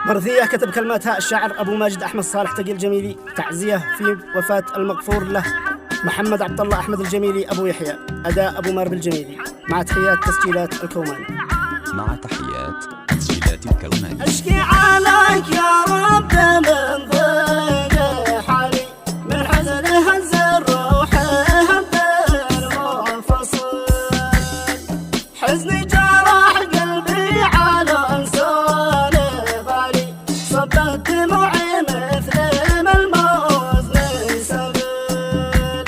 مرثية كتب كلماتها الشاعر أبو ماجد أحمد صالح تقي الجميلي، تعزية في وفاة المغفور له محمد عبد الله أحمد الجميلي أبو يحيى، أداء أبو مارب الجميلي، مع تحيات تسجيلات الكوماني. مع تحيات تسجيلات الكوماني. أشكي عليك يا رب من ضيق حالي، من حزن هز الروح هد المنفصل، حزني جرح قلبي على انسان غالي، صبت دموعي مثل ما الموز سبل،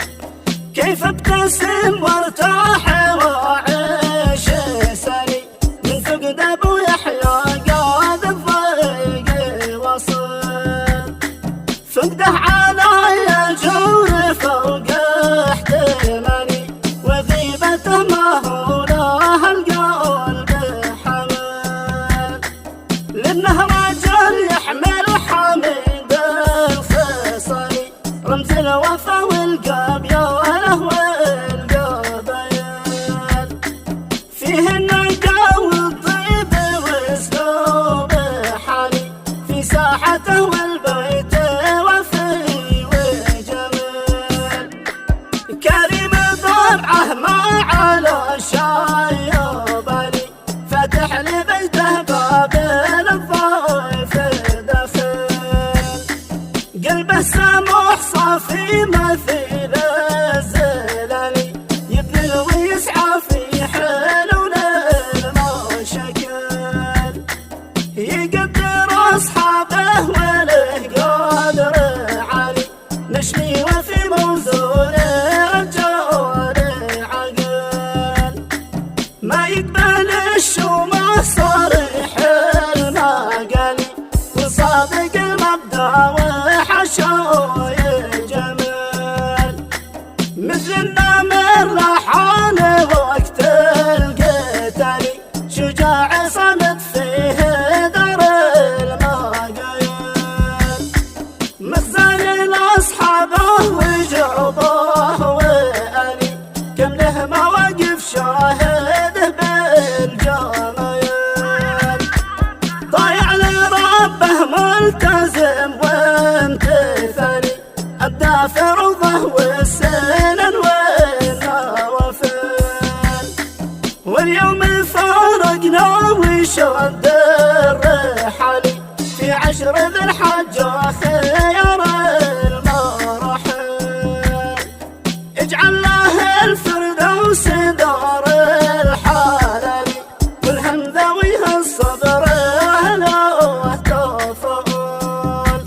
كيف ابتسم وارتاح واعيش سالي، من فقد ابو يحيى قاد الضيق وصل، فقده علي الجور فوق احتمالي، وغيبته ما هو له القلب حمل، لانه رجل يحمل حميد الخصالي، رمز الوفا والقبيله والقبيل، فيه النقا والطيب واسلوب حالي، في ساحته والبيت وفي وجمال، كريم طبعه ما على شاي بالي، فتح لبيته باب الضيف دخل، قلبه سموح صافي مثيل الزلالي، يبذل ويسعى في حلول المشاكل، يقدر اصحابه وله قدر عالي، نشمي وفي موزون رجال عقل، ما يقبل الشومه صريح المقالي، وصادق المبدا وحشو الجمال، مثل النمر لحان وقت القتال، شجاع صمت فيه دار المقايل، مخزن لاصحابه وجعبه وآلي، كم له مواقف شاهده بالجمال، ضايع لربه ملتزم وامتثالي، ابدى فرضه والسنن والنوافل، واليوم فارقنا وشد الرحالي، في 10 ذي الحجة خير المراحل، اجعل له الفردوس دار الحلال، والهمذا ويه الصبر له تفضل،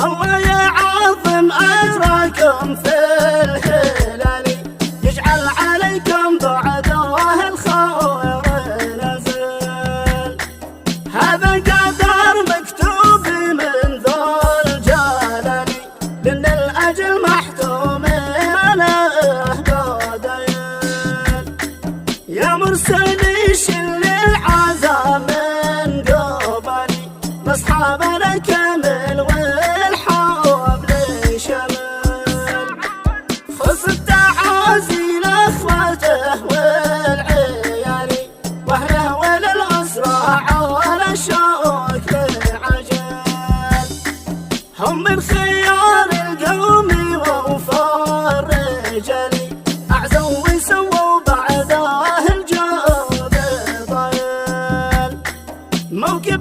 الله يعظم أجركم في الهلال، يجعل عليكم بعده الخير نزل، هذا قدر مكتوب من ذو الجلال، لأن الأجل محتوم له بديل، يا مرسلي شل العزا من قبلي، لاصحابنا كامل والحبل شمل، خص التعازي لاخوته والعيالي، واهله وللاسرى على شوك العجل، هم من خيار القوم ووفار رجالي، اعزوا وسووا بعده الجود ضيل، موكب